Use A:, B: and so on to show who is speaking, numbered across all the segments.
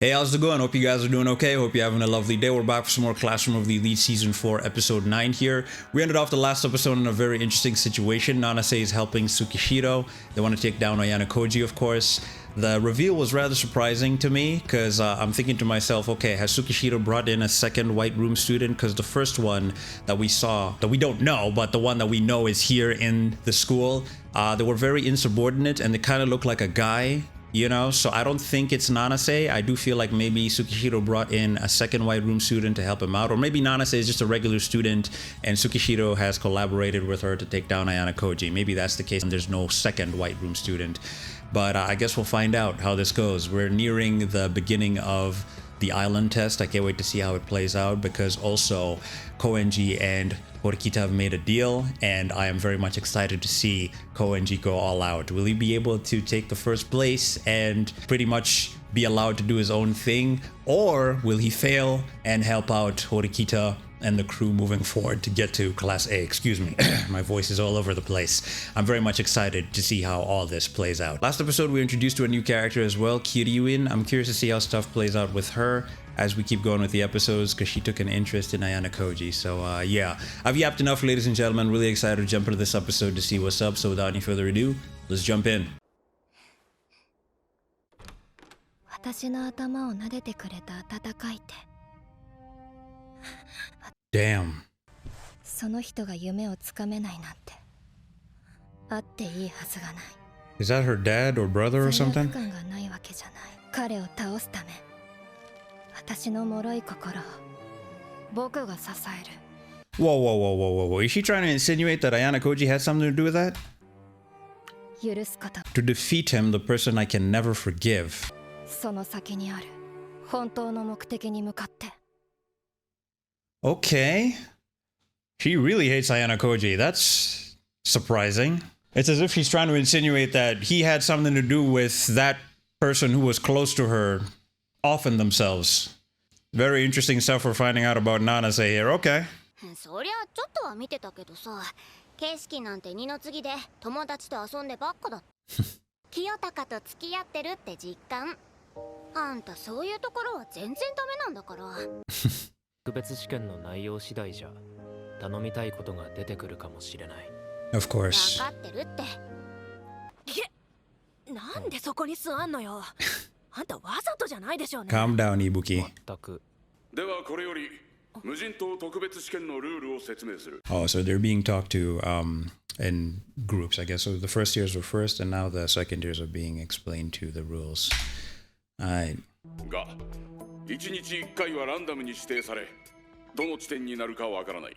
A: Hey, how's it going? Hope you guys are doing okay. Hope you're having a lovely day. We're back for some more Classroom of the Elite Season 4, Episode 9 here. We ended off the last episode in a very interesting situation. Nanase is helping Tsukishiro. They want to take down Ayano Koji, of course. The reveal was rather surprising to me because I'm thinking to myself, okay, has Tsukishiro brought in a second White Room student? Because the first one that we saw, that we don't know, but the one that we know is here in the school, they were very insubordinate and they kind of looked like a guy. You know, so I don't think it's Nanase. I do feel like maybe Tsukishiro brought in a second White Room student to help him out. Or maybe Nanase is just a regular student and Tsukishiro has collaborated with her to take down Ayano Koji. Maybe that's the case and there's no second White Room student. But I guess we'll find out how this goes. We're nearing the beginning of the island test. I can't wait to see how it plays out because also Koenji and Horikita have made a deal and I am very much excited to see Koenji go all out. Will he be able to take the first place and pretty much be allowed to do his own thing, or will he fail and help out Horikita and the crew moving forward to get to Class A? Excuse me, my voice is all over the place. I'm very much excited to see how all this plays out. Last episode we were introduced to a new character as well, Kiryuin. I'm curious to see how stuff plays out with her as we keep going with the episodes because she took an interest in Ayano Koji. So yeah, I've yapped enough, ladies and gentlemen. Really excited to jump into this episode to see what's up. So without any further ado, let's jump in. Damn.
B: その人が夢をつかめないなんてあっていいはずがない。
A: Is that her dad or brother or something?
B: 罪悪感がないわけじゃない。彼を倒すため、私の脆い心を僕が支える。
A: Whoa, whoa, whoa, whoa, whoa, whoa. Is she trying to insinuate that Ayano Koji had something to do with that?
B: 許すこと。
A: To defeat him, the person I can never forgive.
B: その先にある本当の目的に向かって。
A: Okay. She really hates Ayano Koji. That's surprising. It's as if she's trying to insinuate that he had something to do with that person who was close to her offing themselves. Very interesting stuff we're finding out about Nanase here. Okay.
C: そりゃちょっとは見てたけどさ、景色なんて二の次で友達と遊んでばっかだ。清高と付き合ってるって実感。あんたそういうところは全然ダメなんだから。
D: 特別試験の内容次第じゃ頼みたいことが出てくるかもしれない。
A: Of course.
C: 分かってるって。
E: なんでそこに座んのよ。あんたわざとじゃないでしょうね。
A: Calm down, Ibuki.
D: 全く。
F: ではこれより無人島特別試験のルールを説明する。
A: Oh, so they're being talked to in groups, I guess. So the first years were first, and now the second years are being explained to the rules. Alright.
F: が、1日1回はランダムに指定され、どの地点になるかわからない。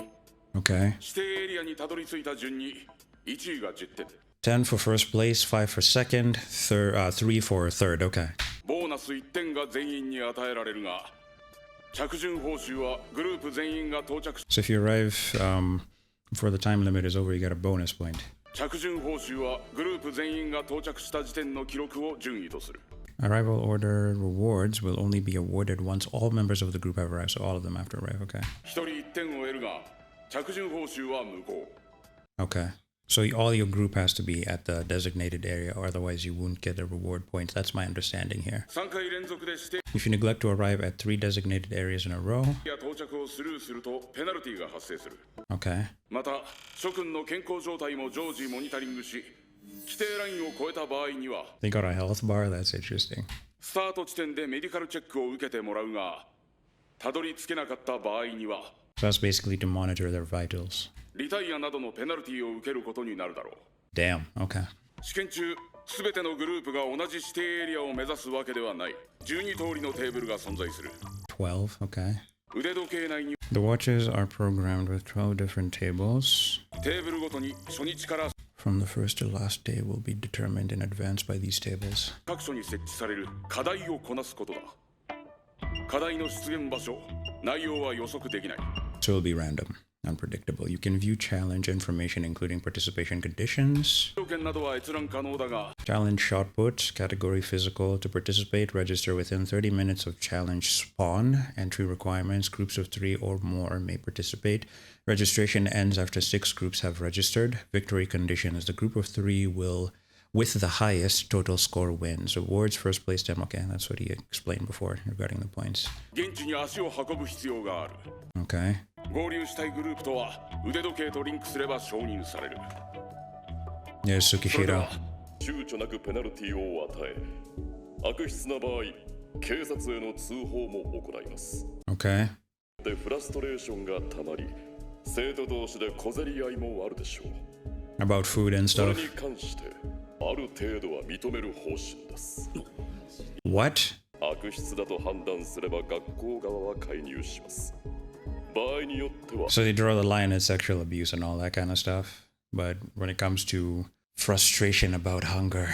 A: Okay.
F: 指定エリアにたどり着いた順に1位が10点。
A: 10 for first place, 5 for second, 3 for third. Okay.
F: ボーナス1点が全員に与えられるが、着順報酬はグループ全員が到着。
A: So if you arrive before the time limit is over, you get a bonus point.
F: 着順報酬はグループ全員が到着した時点の記録を順位とする。
A: Arrival order rewards will only be awarded once all members of the group have arrived, so all of them have to arrive. Okay.
F: 1人1点を得るが、着順報酬は無効。
A: Okay. So all your group has to be at the designated area, or otherwise you won't get the reward points. That's my understanding here.
F: 3回連続で指定
A: If you neglect to arrive at 3 designated areas in a row.
F: や到着をスルーするとペナルティが発生する。
A: Okay.
F: また、諸君の健康状態も常時モニタリングし、規定ラインを超えた場合には、
A: They got a health bar. That's interesting.
F: スタート地点でメディカルチェックを受けてもらうが、たどり着けなかった場合には、
A: So that's basically to monitor their vitals.
F: リタイアなどのペナルティを受けることになるだろう。
A: Damn. Okay.
F: 試験中、すべてのグループが同じ指定エリアを目指すわけではない。12通りのテーブルが存在する。
A: 12. Okay.
F: 腕時計内に
A: The watches are programmed with 12 different tables.
F: テーブルごとに初日から
A: From the first to last day will be determined in advance by these tables.
F: 各所に設置される課題をこなすことだ。課題の出現場所、内容は予測できない。
A: So it'll be random, unpredictable. You can view challenge information including participation conditions,
F: 条件などは閲覧可能だが、
A: challenge shot put, category physical. To participate, register within 30 minutes of challenge spawn. Entry requirements, groups of 3 or more may participate. Registration ends after 6 groups have registered. Victory conditions, the group of 3 will with the highest total score wins. Awards first place team. Okay, that's what he explained before regarding the points.
F: 現地に足を運ぶ必要がある。
A: Okay.
F: 合流したいグループとは腕時計とリンクすれば承認される。
A: There's
F: それで
A: Tsukihiro.
F: は躊躇なくペナルティを与え、悪質な場合、警察への通報も行います。
A: Okay.
F: でフラストレーションがたまり、生徒同士で小競り合いもあるでしょう。
A: About food and
F: それ
A: stuff.
F: に関してある程度は認める方針です。
A: What?
F: 悪質だと判断すれば学校側は介入します。場合によっては
A: So they draw the line at sexual abuse and all that kind of stuff. But when it comes to frustration about hunger,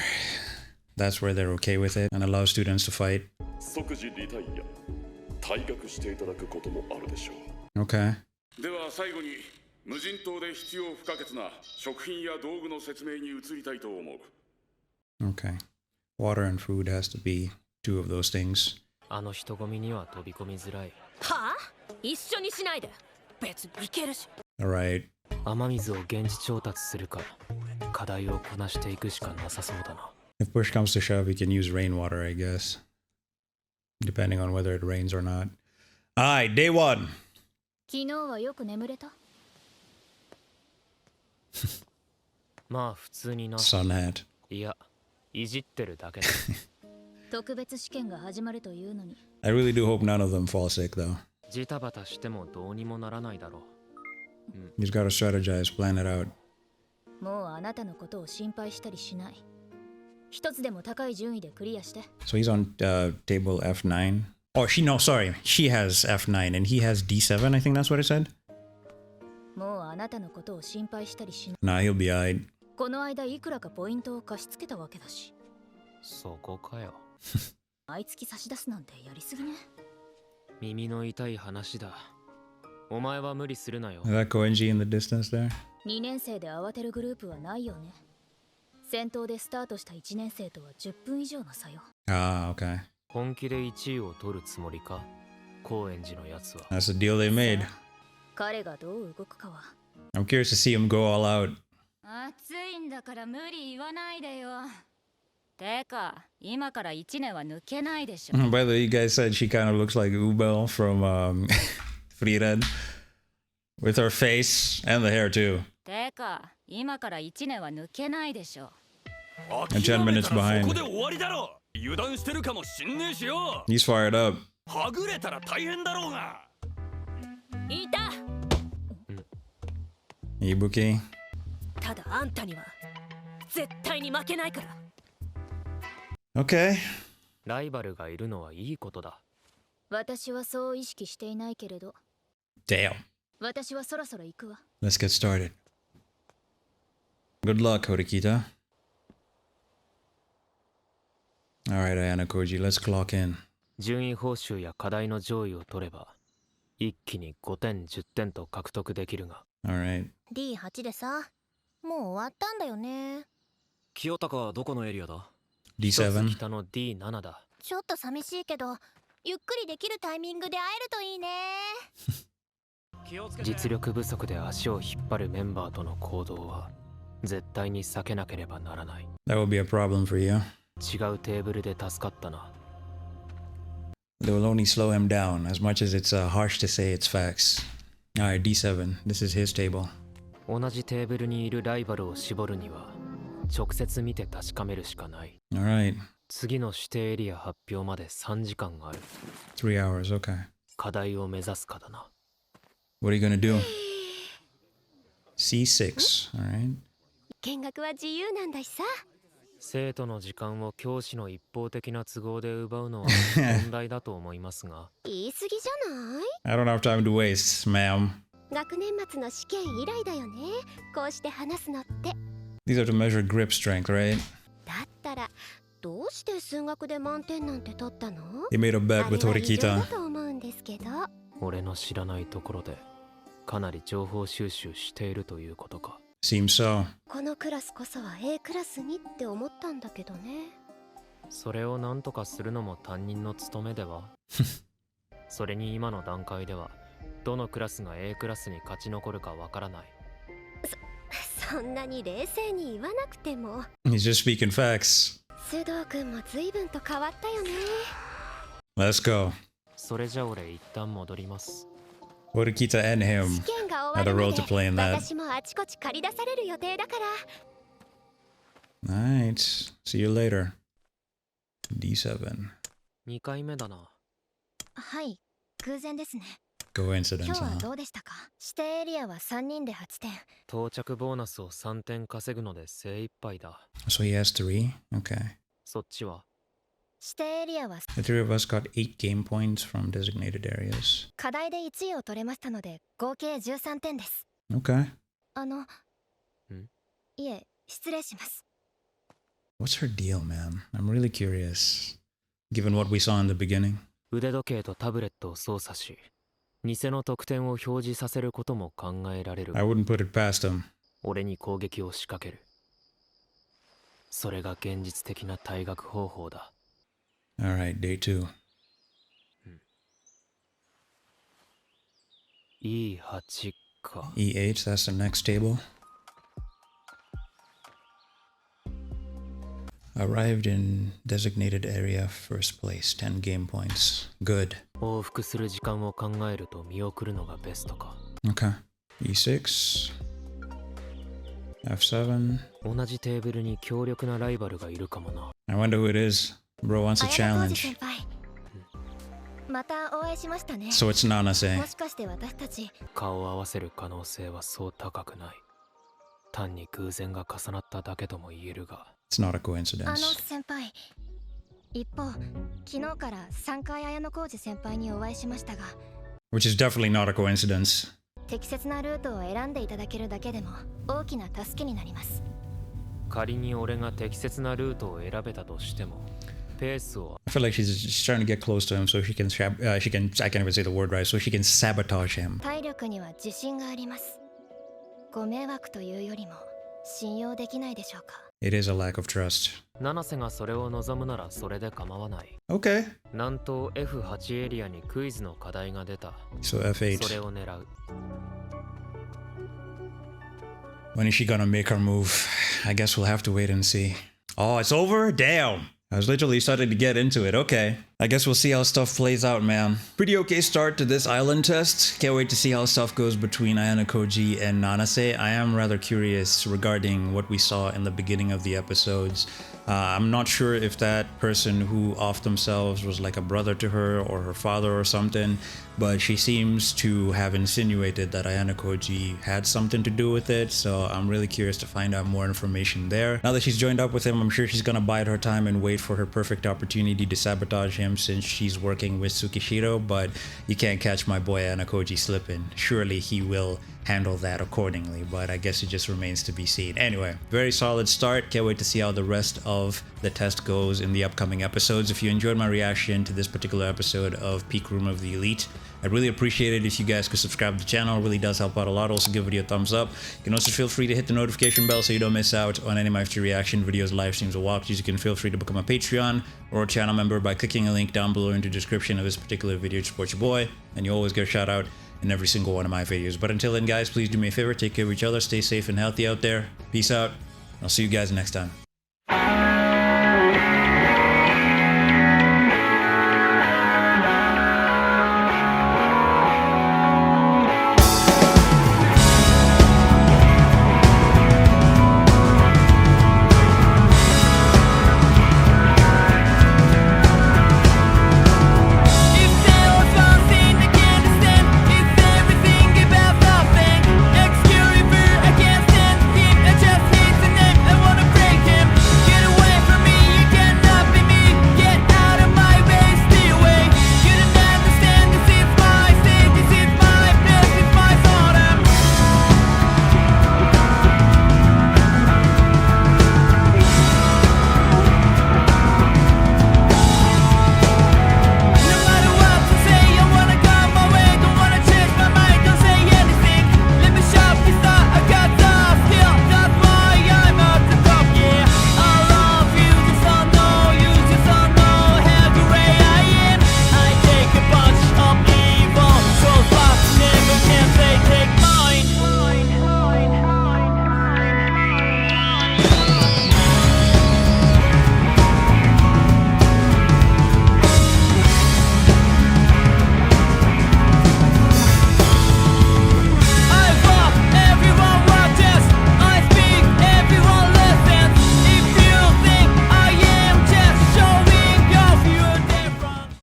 A: that's where they're okay with it and allow students to fight.
F: 即時リタイア、退学していただくこともあるでしょう。
A: Okay.
F: では最後に無人島で必要不可欠な食品や道具の説明に移りたいと思う。
A: Okay. Water and food has to be two of those things.
D: あの人混みには飛び込みづらい。
E: はあ、一緒にしないで。別に行けるし。
A: Alright.
D: 雨水を現地調達するか、課題をこなしていくしかなさそうだな。
A: If push comes to shove, you can use rainwater, I guess. Depending on whether it rains or not. Alright, day one.
B: 昨日はよく眠れた？
D: まあ普通にな。
A: Sun hat.
D: いや、いじってるだけだ。
B: 特別試験が始まるというのに。
A: I really do hope none of them fall sick, though.
D: ジタバタしてもどうにもならないだろう。
A: You just gotta strategize, plan it out.
B: もうあなたのことを心配したりしない。一つでも高い順位でクリアして。
A: So he's on table F9. Oh, sorry. She has F9 and he has D7, I think that's what it said.
B: もうあなたのことを心配したりしない。
A: Nah, he'll be alright.
B: この間いくらかポイントを貸し付けたわけだし。
D: そこかよ。
B: 毎月差し出すなんてやりすぎね。
D: 耳の痛い話だ。お前は無理するなよ。
A: Is that Koenji in the distance there?
B: 2年生で慌てるグループはないよね。先頭でスタートした1年生とは10分以上の差よ。
A: Ah, okay.
D: 本気で1位を取るつもりか、高円寺のやつは。
A: That's the deal they made.
B: 彼がどう動くかは。
A: I'm curious to see him go all out.
G: 暑いんだから無理言わないでよ。てか、今から1年は抜けないでしょ。
A: By the way, you guys said she kind of looks like Ubel from Frieren. With her face and the hair too.
G: てか、今から1年は抜けないでしょ。
A: And 10 minutes behind.
H: そこで終わりだろ。油断してるかもしんねえしよ。
A: He's fired up.
H: はぐれたら大変だろうが。
E: いた。
A: Ibuki.
E: ただあんたには絶対に負けないから。
A: Okay.
D: ライバルがいるのはいいことだ。
B: 私はそう意識していないけれど。
A: Damn.
B: 私はそろそろ行くわ。
A: Let's get started. Good luck, Horikita. Alright, Ayana Koji, let's clock in.
D: 順位報酬や課題の上位を取れば、一気に5点、10点と獲得できるが。
A: Alright.
C: D8 でさ、もう終わったんだよね。
H: 清高はどこのエリアだ？
D: 一つ
A: D7.
D: 北の D7 だ。
C: ちょっと寂しいけど、ゆっくりできるタイミングで会えるといいね。
D: 実力不足で足を引っ張るメンバーとの行動は絶対に避けなければならない。
A: That will be a problem for you.
D: 違うテーブルで助かったな。
A: They will only slow him down, as much as it's harsh to say it's facts. Alright, D7. This is his table.
D: 同じテーブルにいるライバルを絞るには直接見て確かめるしかない。
A: Alright.
D: 次の指定エリア発表まで3時間ある。
A: 3 hours, okay.
D: 課題を目指すかだな。
A: What are you gonna do? C6, alright.
C: 見学は自由なんだしさ。
D: 生徒の時間を教師の一方的な都合で奪うのは問題だと思いますが。
C: 言い過ぎじゃない？
A: I don't have time to waste, ma'am.
C: 学年末の試験以来だよね。こうして話すのって。
A: These are to measure grip strength, right?
C: だったら、どうして数学で満点なんて取ったの？
A: He made a bet
C: あれ
A: with
C: は異常だ
A: Horikita.
C: と思うんですけど。
D: 俺の知らないところでかなり情報収集しているということか。
A: Seems so.
C: このクラスこそは A クラスにって思ったんだけどね。
D: それを何とかするのも担任の務めでは。それに今の段階ではどのクラスが A クラスに勝ち残るかわからない。
C: そそんなに冷静に言わなくても。
A: He's just speaking facts.
C: 須藤君も随分と変わったよね。
A: Let's go.
D: それじゃ俺一旦戻ります。
A: What did Kita and him
C: 試験が
A: had
C: 終
A: a
C: わ
A: role
C: る
A: to
C: ま
A: play in
C: で
A: that.
C: 私もあちこち借り出される予定だから。
A: Alright. See you later. D7.
D: 2回目だな。
B: はい、偶然ですね。
A: Coincidence,
B: 今日は
A: huh?
B: どうでしたか？指定エリアは3人で8点。
D: 到着ボーナスを3点稼ぐので精一杯だ。
A: So he has 3? Okay.
D: そっちは
B: 指定エリアは
A: The three of us got 8 game points from designated areas.
B: 課題で1位を取れましたので合計13点です。
A: Okay.
B: いえ、失礼します。
A: What's her deal, man? I'm really curious. Given what we saw in the beginning.
D: 腕時計とタブレットを操作し、偽の得点を表示させることも考えられる。
A: I wouldn't put it past him.
D: 俺に攻撃を仕掛ける。それが現実的な退学方法だ。
A: Alright, day 2.
D: E8 か。
A: E8, that's the next table. Arrived in designated area, first place, 10 game points. Good.
D: 往復する時間を考えると見送るのがベストか。
A: Okay. E6. F7.
D: 同じテーブルに強力なライバルがいるかもな。
A: I wonder who it is. Bro wants a
B: 綾小路
A: challenge.
B: 先輩、またお会いしましたね。
A: So it's
B: も
A: Nanase.
B: しかして私たち
D: 顔を合わせる可能性はそう高くない。単に偶然が重なっただけとも言えるが。
A: It's not a
B: あの
A: coincidence.
B: 先輩、一方昨日から3回綾小路先輩にお会いしましたが、
A: Which is definitely not a coincidence.
B: 適切なルートを選んでいただけるだけでも大きな助けになります。
D: 仮に俺が適切なルートを選べたとしても、ペースを
A: I feel like she's trying to get close to him so she can, I can't even say the word right, so she can sabotage him.
B: 体力には自信があります。ご迷惑というよりも信用できないでしょうか。
A: It is a lack of trust.
D: 七瀬がそれを望むならそれで構わない。
A: Okay.
D: 南東 F8 エリアにクイズの課題が出た。
A: So
D: それ
A: F8.
D: を狙う。
A: When is she gonna make her move? I guess we'll have to wait and see. Oh, it's over? Damn. I was literally starting to get into it. Okay. I guess we'll see how stuff plays out, man. Pretty okay start to this island test. Can't wait to see how stuff goes between Ayano Koji and Nanase. I am rather curious regarding what we saw in the beginning of the episodes. I'm not sure if that person who offed themselves was like a brother to her or her father or something, but she seems to have insinuated that Ayano Koji had something to do with it, so I'm really curious to find out more information there. Now that she's joined up with him, I'm sure she's gonna bide her time and wait for her perfect opportunity to sabotage him since she's working with Tsukishiro, but you can't catch my boy Ayano Koji slipping. Surely he will handle that accordingly, but I guess it just remains to be seen. Anyway, very solid start. Can't wait to see how the rest of the test goes in the upcoming episodes. If you enjoyed my reaction to this particular episode of Peak Room of the Elite, I'd really appreciate it if you guys could subscribe to the channel. It really does help out a lot. Also give the video a thumbs up. You can also feel free to hit the notification bell so you don't miss out on any of my future reaction videos, live streams, or walkthroughs. You can feel free to become a Patreon or a channel member by clicking a link down below in the description of this particular video to support your boy, and you always get a shout out in every single one of my videos. But until then, guys, please do me a favor, take care of each other, stay safe and healthy out there. Peace out. I'll see you guys next time.